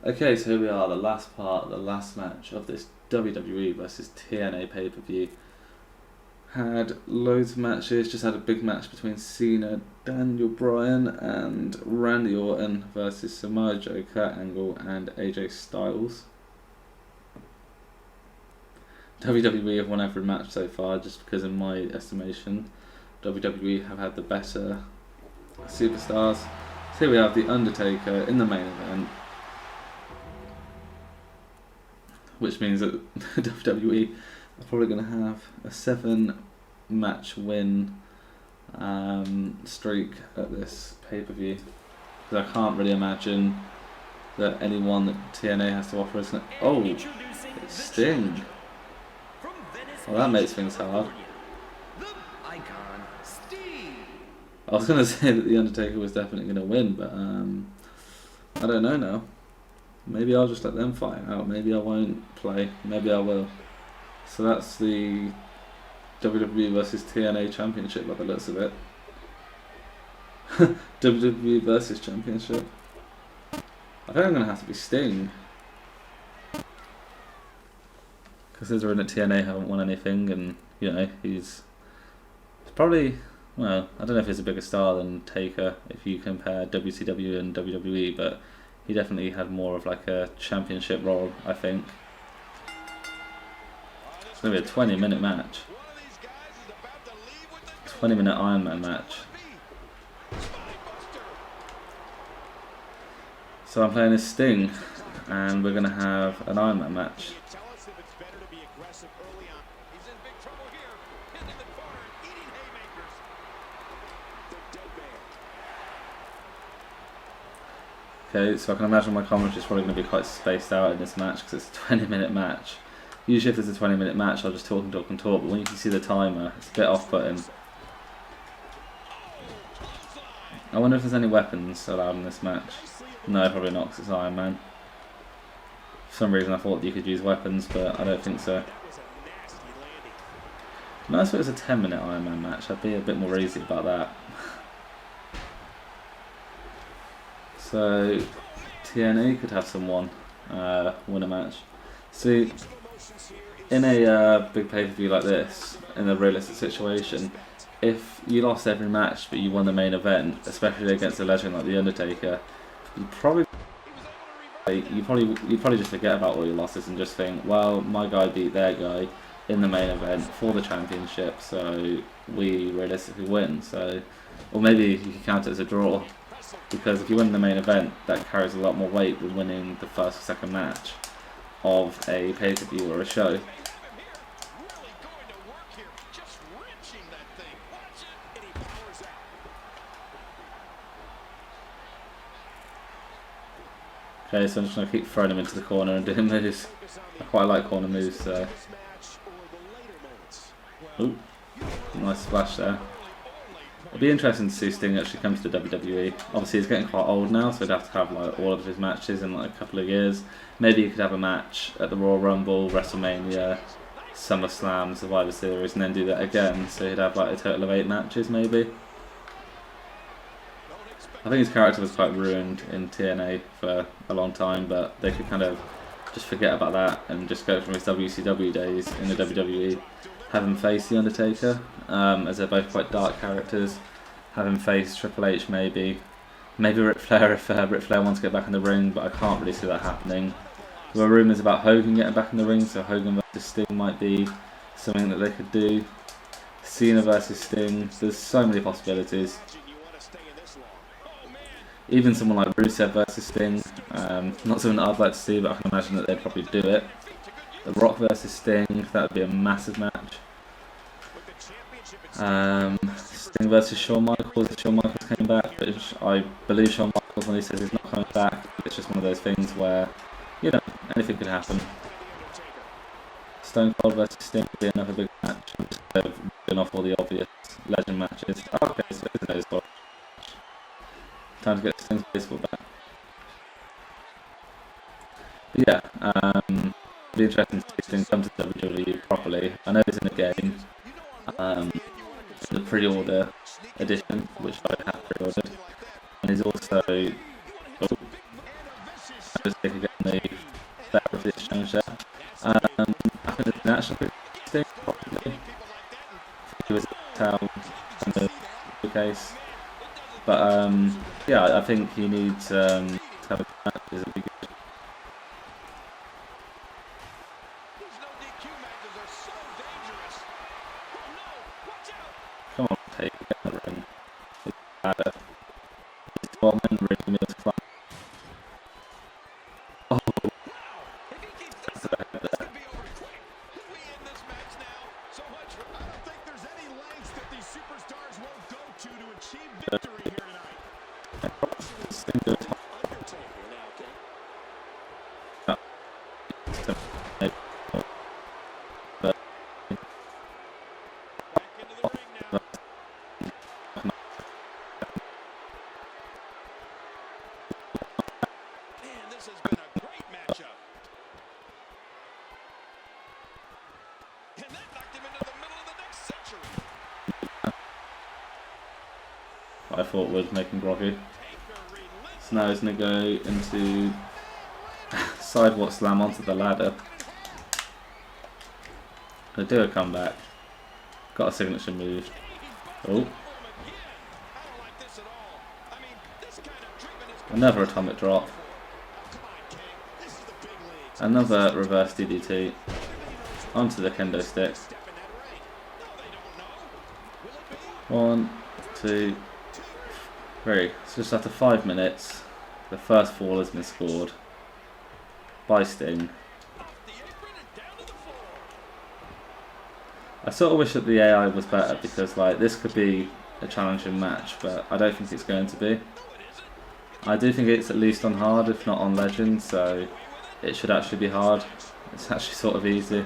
Okay, so here we are, the last part, the last match of this WWE versus TNA pay-per-view. Had loads of matches, just had a big match between Cena, Daniel Bryan and Randy Orton versus Samoa Joe, Kurt Angle and AJ Styles. WWE have won every match so far just because in my estimation WWE have had the better superstars. So here we have the Undertaker in the main event, which means that WWE are probably going to have a 7-match win streak at this pay-per-view. Because I can't really imagine that anyone that TNA has to offer is going to... Oh, it's Sting. Well, that makes things hard. I was going to say that the Undertaker was definitely going to win, but I don't know now. Maybe I'll just let them fight out. Maybe I won't play. Maybe I will. So that's the WWE versus TNA Championship by the looks of it. WWE versus Championship. I think I'm going to have to be Sting. Considering that TNA haven't won anything, and you know, he's probably, well, I don't know if he's a bigger star than Taker if you compare WCW and WWE, but he definitely had more of like a championship role, I think. It's going to be a 20-minute match. 20-minute Iron Man match. So I'm playing as Sting, and we're going to have an Iron Man match. Okay, so I can imagine my commentary is probably going to be quite spaced out in this match because it's a 20-minute match. Usually if it's a 20-minute match I'll just talk and talk and talk, but when you can see the timer, it's a bit off-putting. I wonder if there's any weapons allowed in this match. No, probably not because it's Iron Man. For some reason I thought you could use weapons, but I don't think so. Nice if it was a 10-minute Iron Man match, I'd be a bit more easy about that. So TNA could have someone win a match. See, in a big pay-per-view like this, in a realistic situation, if you lost every match but you won the main event, especially against a legend like the Undertaker, you'd probably just forget about all your losses and just think, well, my guy beat their guy in the main event for the championship, so we realistically win. So, or maybe you can count it as a draw. Because if you win the main event, that carries a lot more weight than winning the first or second match of a pay-per-view or a show. Okay, so I'm just going to keep throwing him into the corner and doing moves. I quite like corner moves, so... Ooh, nice splash there. It'd be interesting to see Sting actually come to the WWE. Obviously he's getting quite old now, so he'd have to have like all of his matches in like a couple of years. Maybe he could have a match at the Royal Rumble, WrestleMania, SummerSlam, Survivor Series, and then do that again. So he'd have like a total of 8 matches maybe. I think his character was quite ruined in TNA for a long time, but they could kind of just forget about that and just go from his WCW days in the WWE. Have him face the Undertaker, as they're both quite dark characters. Have him face Triple H maybe. Maybe Ric Flair if Ric Flair wants to get back in the ring, but I can't really see that happening. There are rumours about Hogan getting back in the ring, so Hogan versus Sting might be something that they could do. Cena versus Sting, there's so many possibilities. Even someone like Rusev versus Sting, not something that I'd like to see, but I can imagine that they'd probably do it. The Rock versus Sting, that would be a massive match. Sting versus Shawn Michaels, if Shawn Michaels came back, but I believe Shawn Michaels when he says he's not coming back. It's just one of those things where, you know, anything could happen. Stone Cold versus Sting would be another big match, instead of doing off all the obvious legend matches. Okay, so it's a baseball. Time to get Sting's baseball back. But yeah, it'd be interesting to see Sting come to WWE properly. I know he's in a game, the pre-order edition, which I have pre-ordered, and he's also Undertaker again. the exchange there. I think it's an actual thing, probably. It was how in the case. But yeah, I think he needs to have a match. It'd be good. Come on, take it, get in the ring. It's ladder. It's 12 men, really meals climb. Oh, that's a bad there. I thought was making groggy. So now he's going to go into sidewalk slam onto the ladder. Gonna do a comeback. Got a signature move. Oh. Another atomic drop. Another reverse DDT. Onto the kendo stick. 1, 2, 3. So just after 5 minutes, the first fall has been scored by Sting. I sort of wish that the AI was better because like this could be a challenging match, but I don't think it's going to be. I do think it's at least on hard, if not on legend, so it should actually be hard. It's actually sort of easy.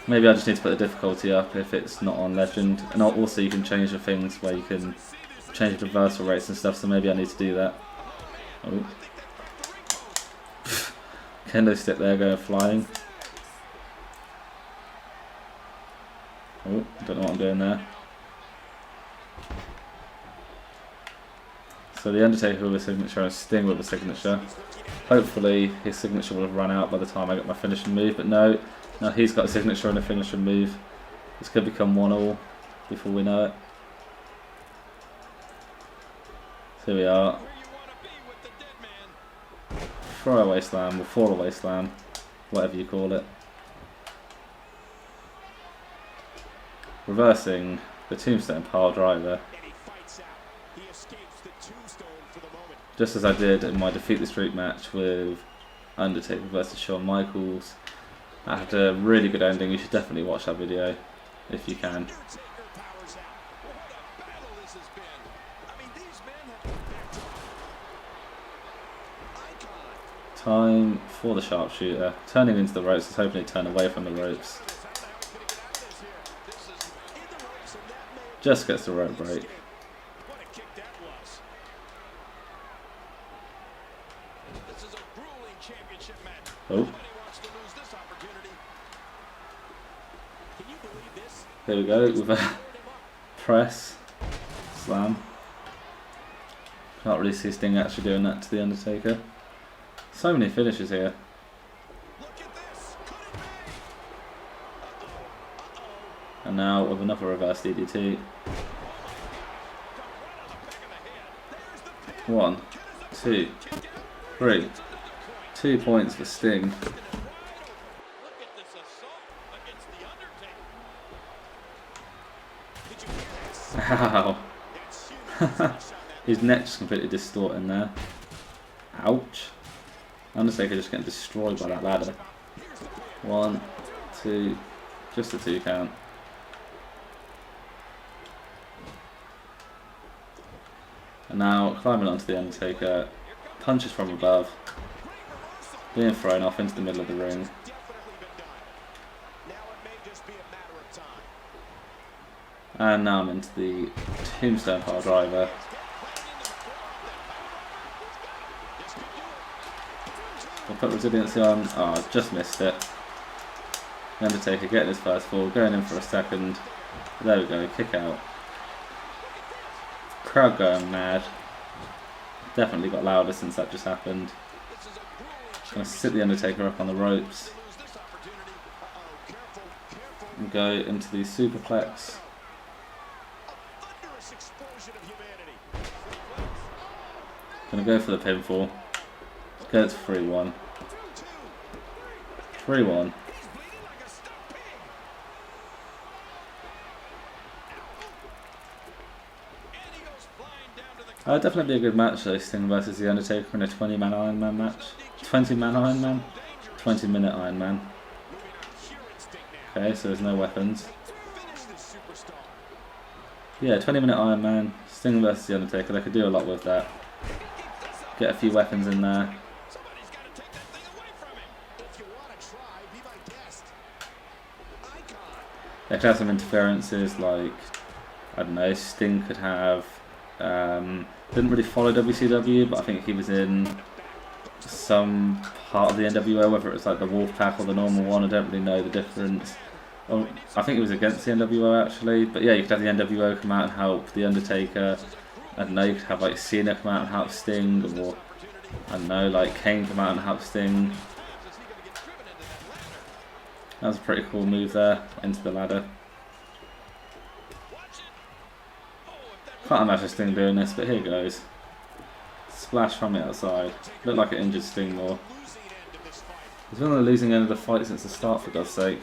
Maybe I just need to put the difficulty up if it's not on legend, and also you can change the things where you can change the reversal rates and stuff, so maybe I need to do that. Oh. Kendo stick there going flying. Oh, don't know what I'm doing there. So the Undertaker with a signature and Sting with a signature. Hopefully his signature will have run out by the time I get my finishing move, but no. Now he's got a signature and a finishing move. This could become 1-1 before we know it. So here we are. Throwaway slam or fall-away slam, whatever you call it. Reversing the tombstone pile driver. Just as I did in my Defeat the Streak match with Undertaker versus Shawn Michaels. That had a really good ending. You should definitely watch that video if you can. Time for the sharpshooter. Turning into the ropes. I was hoping he'd turn away from the ropes. Just gets the rope break. Oh. There we go with a press slam. Can't really see Sting actually doing that to the Undertaker. So many finishes here. And now with another reverse DDT. 1, 2, 3. 2 points for Sting. Ow. His neck just completely distorting there. Ouch. Undertaker just getting destroyed by that ladder. 1, 2, just a 2 count. And now climbing onto the Undertaker, punches from above, being thrown off into the middle of the ring. And now I'm into the tombstone pile driver. I'll put resiliency on. Oh, I just missed it. The Undertaker getting his first fall, going in for a second. There we go, kick out. Crowd going mad. Definitely got louder since that just happened. Gonna sit the Undertaker up on the ropes and go into the superplex. Gonna go for the pinfall. Get it to 3-1. 3-1. Definitely be a good match though, Sting versus The Undertaker in a 20-man Iron Man match. 20-man Iron Man? 20-minute Iron Man. Okay, so there's no weapons. Yeah, 20-minute Iron Man, Sting versus The Undertaker, they could do a lot with that. Get a few weapons in there. They could have some interferences, like, I don't know, Sting could have, didn't really follow WCW, but I think he was in some part of the NWO, whether it was like the Wolfpack or the normal one, I don't really know the difference. Well, I think it was against the NWO actually, but yeah, you could have the NWO come out and help the Undertaker. I don't know, you could have like Cena come out and help Sting, or I don't know, like Kane come out and help Sting. That was a pretty cool move there, into the ladder. Can't imagine Sting doing this, but here goes. Splash from the outside. Looked like it injured Sting more. He's been on the losing end of the fight since the start, for God's sake.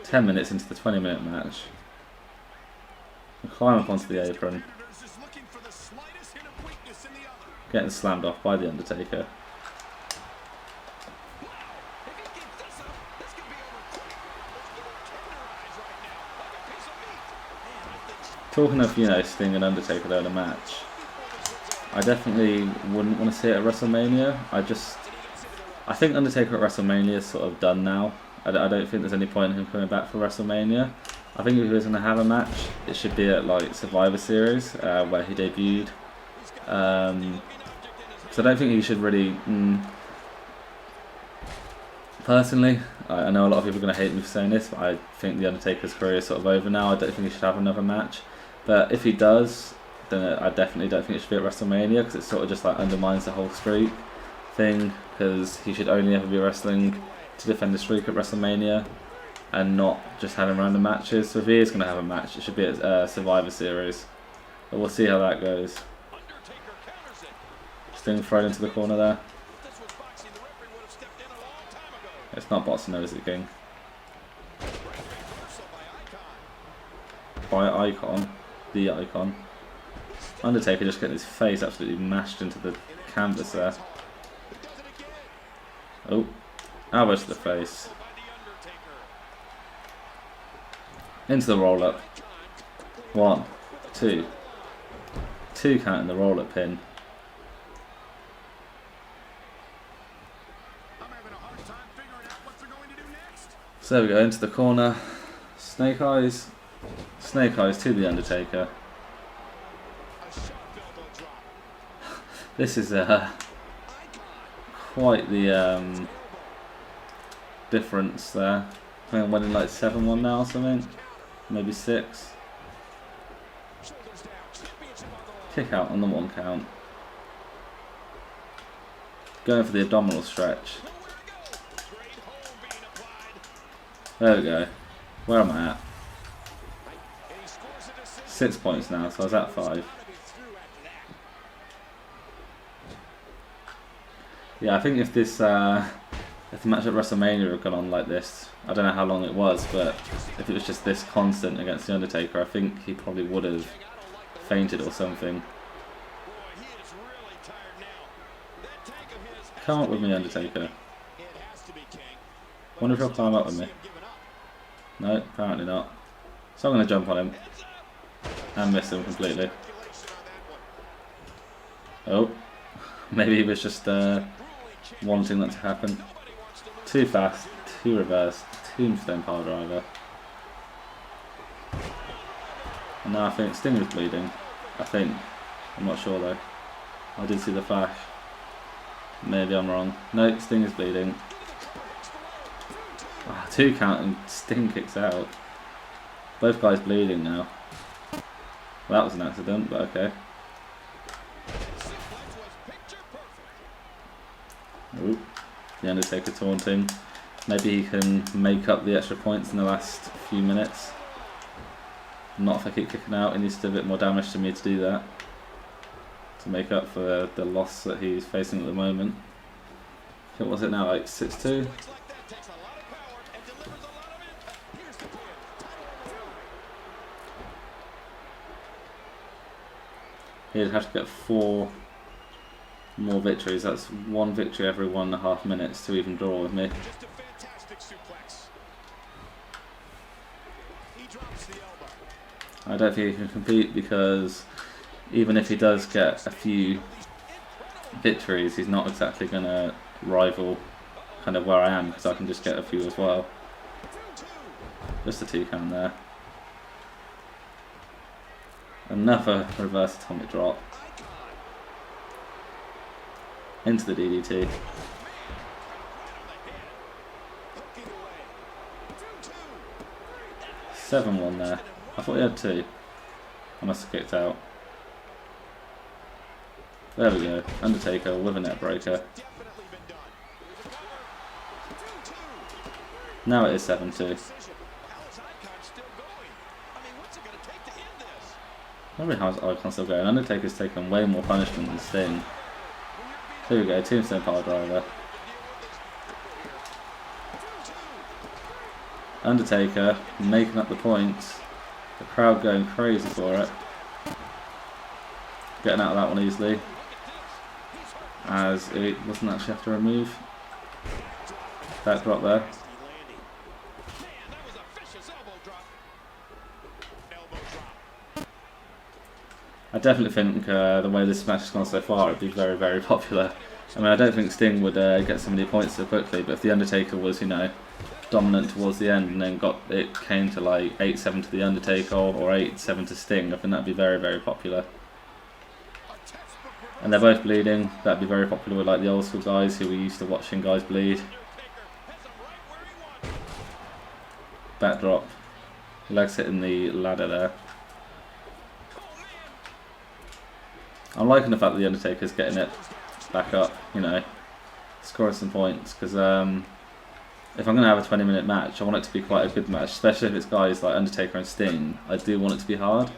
10 minutes into the 20-minute match. Climb up onto the apron. Getting slammed off by the Undertaker. Talking of, you know, Sting and Undertaker there in a match, I definitely wouldn't want to see it at WrestleMania. I think Undertaker at WrestleMania is sort of done now. I don't think there's any point in him coming back for WrestleMania. I think if he was going to have a match, it should be at like Survivor Series, where he debuted. So I don't think he should really... Personally, I know a lot of people are going to hate me for saying this, but I think the Undertaker's career is sort of over now. I don't think he should have another match. But if he does, then I definitely don't think it should be at WrestleMania, because it sort of just like undermines the whole streak thing, because he should only ever be wrestling to defend the streak at WrestleMania and not just having random matches. So if he is going to have a match, it should be at Survivor Series. But we'll see how that goes. Sting thrown into the corner there. It's not boxing though, is it, King? By Icon. The Icon. Undertaker just getting his face absolutely mashed into the canvas there. Oh. Elbow to the face. Into the roll up. 1, 2. 2 count in the roll up pin. So there we go, into the corner. Snake Eyes. Snake Eyes to the Undertaker. This is quite the difference there. I think I'm winning like 7-1 now or something. Maybe 6. Kick out on the 1 count. Going for the abdominal stretch. There we go. Where am I at? 6 points now, so I was at 5. Yeah, I think if this if the match at WrestleMania had gone on like this, I don't know how long it was, but if it was just this constant against The Undertaker, I think he probably would have fainted or something. Come up with me, Undertaker. Wonder if he'll climb up with me. No, apparently not. So I'm going to jump on him and miss him completely. Oh, maybe he was just wanting that to happen. Too fast, too reversed, tombstone pile driver. And now I think Sting is bleeding. I think. I'm not sure though. I did see the flash. Maybe I'm wrong. No, Sting is bleeding. 2 count and Sting kicks out. Both guys bleeding now. That was an accident, but okay. Ooh, the Undertaker taunting. Maybe he can make up the extra points in the last few minutes. Not if I keep kicking out. He needs to do a bit more damage to me to do that. To make up for the loss that he's facing at the moment. What was it now, like 6-2? He'd have to get 4 more victories. That's 1 victory every 1.5 minutes to even draw with me. I don't think he can compete because even if he does get a few victories, he's not exactly going to rival kind of where I am, because I can just get a few as well. Just a 2 count there. Another reverse atomic drop. Into the DDT. 7-1 there. I thought he had 2. I must have kicked out. There we go. Undertaker with a net breaker. Now it is 7-2. I wonder how his icon still going. Undertaker's taken way more punishment than Sting. Here we go, tombstone power driver. Undertaker making up the points. The crowd going crazy for it. Getting out of that one easily. As it wasn't actually have to remove. That drop there. I definitely think the way this match has gone so far, it'd be very, very popular. I mean, I don't think Sting would get so many points so quickly, but if the Undertaker was, you know, dominant towards the end and then came to like 8-7 to the Undertaker or 8-7 to Sting, I think that'd be very, very popular. And they're both bleeding. That'd be very popular with like the old school guys who were used to watching guys bleed. Backdrop. Legs hitting the ladder there. I'm liking the fact that the Undertaker's getting it back up, you know, scoring some points, because if I'm going to have a 20-minute match, I want it to be quite a good match, especially if it's guys like Undertaker and Sting. I do want it to be hard.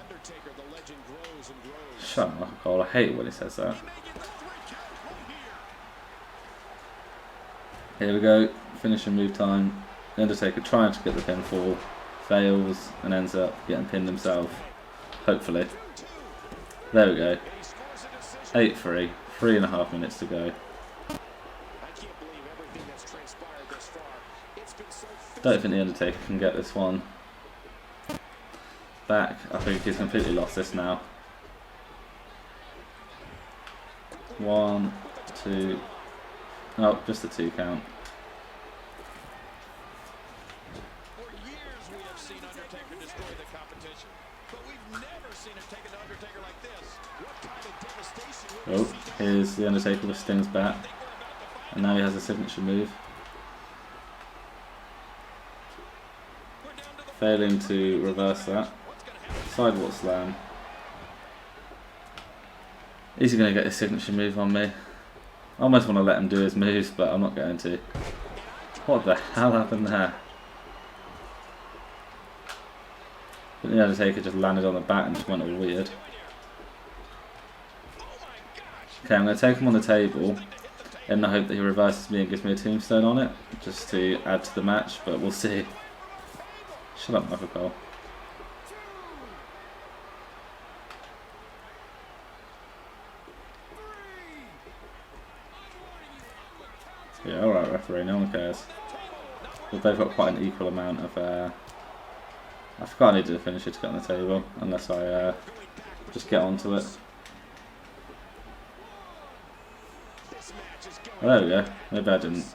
Shut up, Michael Cole. I hate it when he says that. Here we go, finishing move time. The Undertaker trying to get the pinfall, fails and ends up getting pinned himself, hopefully. There we go. 8-3, 3.5 minutes to go. Don't think the Undertaker can get this one back. I think he's completely lost this now. 1, 2. Oh, just a 2 count. Oh, here's the Undertaker with Sting's back. And now he has a signature move. Failing to reverse that. Sidewalk slam. Is he going to get his signature move on me? I almost want to let him do his moves, but I'm not going to. What the hell happened there? But the Undertaker just landed on the back and just went all weird. Okay, I'm going to take him on the table in the hope that he reverses me and gives me a tombstone on it, just to add to the match, but we'll see. Shut up, Michael Cole. Yeah, alright referee, no one cares. We've both got quite an equal amount of... I forgot I needed to finish it to get on the table, unless I just get onto it. Oh, there we go. Maybe I didn't.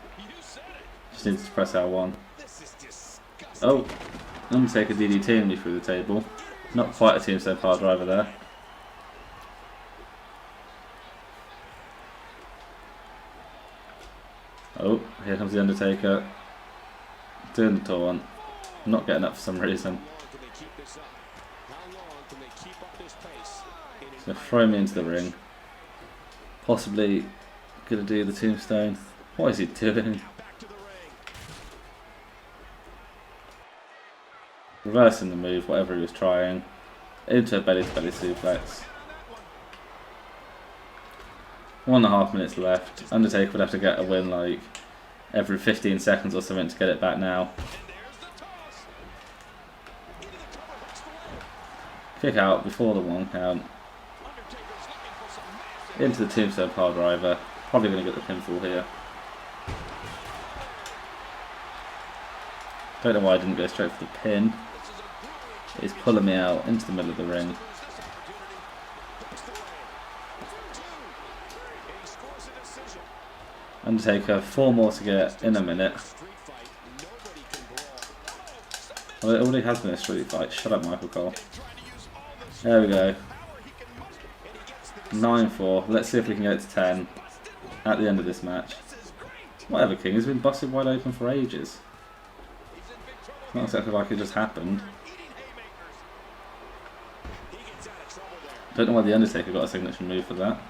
Just needed to press L1. Oh, Undertaker DDTing me through the table. Not quite a tombstone power driver there. Oh, here comes the Undertaker. Doing the taunt. Not getting up for some reason. He's going to throw me into the ring. Possibly going to do the tombstone. What is he doing? Reversing the move, whatever he was trying. Into a belly-to-belly suplex. 1.5 minutes left. Undertaker would have to get a win like every 15 seconds or something to get it back now. Kick out before the 1 count. Into the tombstone pile driver. Probably going to get the pinfall here. Don't know why I didn't go straight for the pin. He's pulling me out into the middle of the ring. Undertaker, 4 more to get in a minute. Well, it already has been a street fight. Shut up, Michael Cole. There we go. 9-4. Let's see if we can get to 10 at the end of this match. Whatever, King has been busted wide open for ages. Not exactly like it just happened. Don't know why the Undertaker got a signature move for that.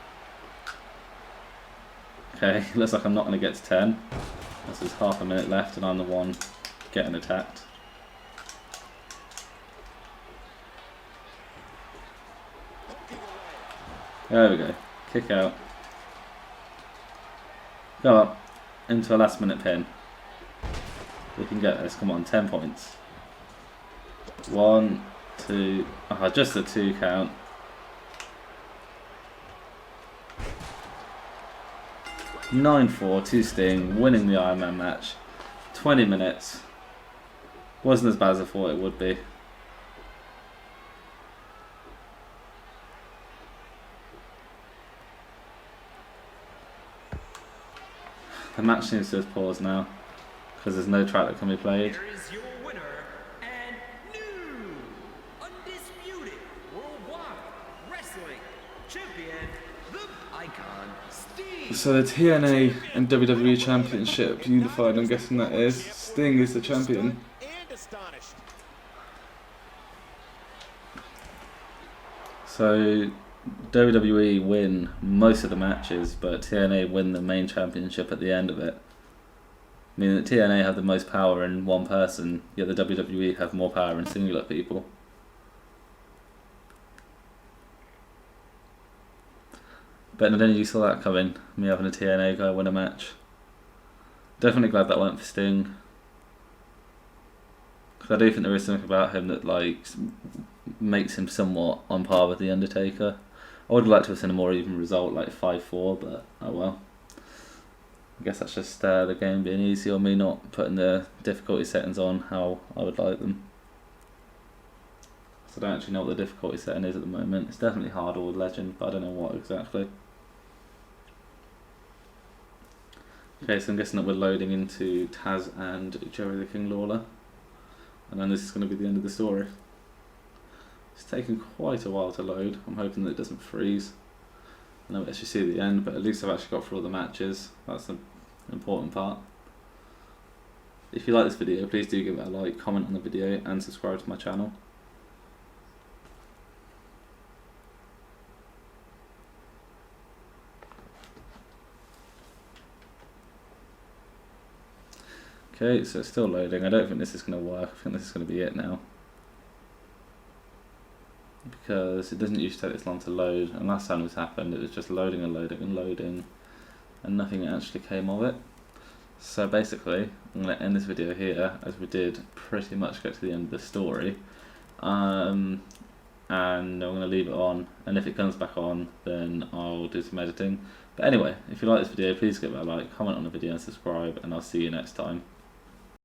Okay, looks like I'm not going to get to 10. This is half a minute left and I'm the one getting attacked. There we go. Kick out. Go up into a last minute pin. We can get this. Come on, 10 points. 1, 2. Just a 2 count. (9-4) to Sting, winning the Iron Man match. 20 minutes. Wasn't as bad as I thought it would be. The match seems to have paused now because there's no track that can be played. Here is your winner and new undisputed worldwide wrestling champion, the Icon Sting. So the TNA and WWE Championship unified, I'm guessing that is. Sting is the champion. So WWE win most of the matches, but TNA win the main championship at the end of it. I mean, the TNA have the most power in one person, yet the WWE have more power in singular people. But none of you saw that coming, me having a TNA guy win a match. Definitely glad that went for Sting. Because I do think there is something about him that like makes him somewhat on par with the Undertaker. I would like to have seen a more even result, like 5-4, but oh well. I guess that's just the game being easy, or me not putting the difficulty settings on how I would like them. So I don't actually know what the difficulty setting is at the moment. It's definitely hard or legend, but I don't know what exactly. Okay, so I'm guessing that we're loading into Taz and Jerry the King Lawler. And then this is going to be the end of the story. It's taken quite a while to load. I'm hoping that it doesn't freeze. And I'll actually see the end, but at least I've actually got through all the matches. That's the important part. If you like this video, please do give it a like, comment on the video, and subscribe to my channel. Okay, so it's still loading. I don't think this is going to work. I think this is going to be it now. Because it doesn't usually take this long to load, and last time this happened it was just loading and loading and loading and nothing actually came of it. So basically I'm going to end this video here, as we did pretty much get to the end of the story, and I'm going to leave it on, and if it comes back on then I'll do some editing. But anyway, if you like this video, please give it a like, comment on the video and subscribe, and I'll see you next time.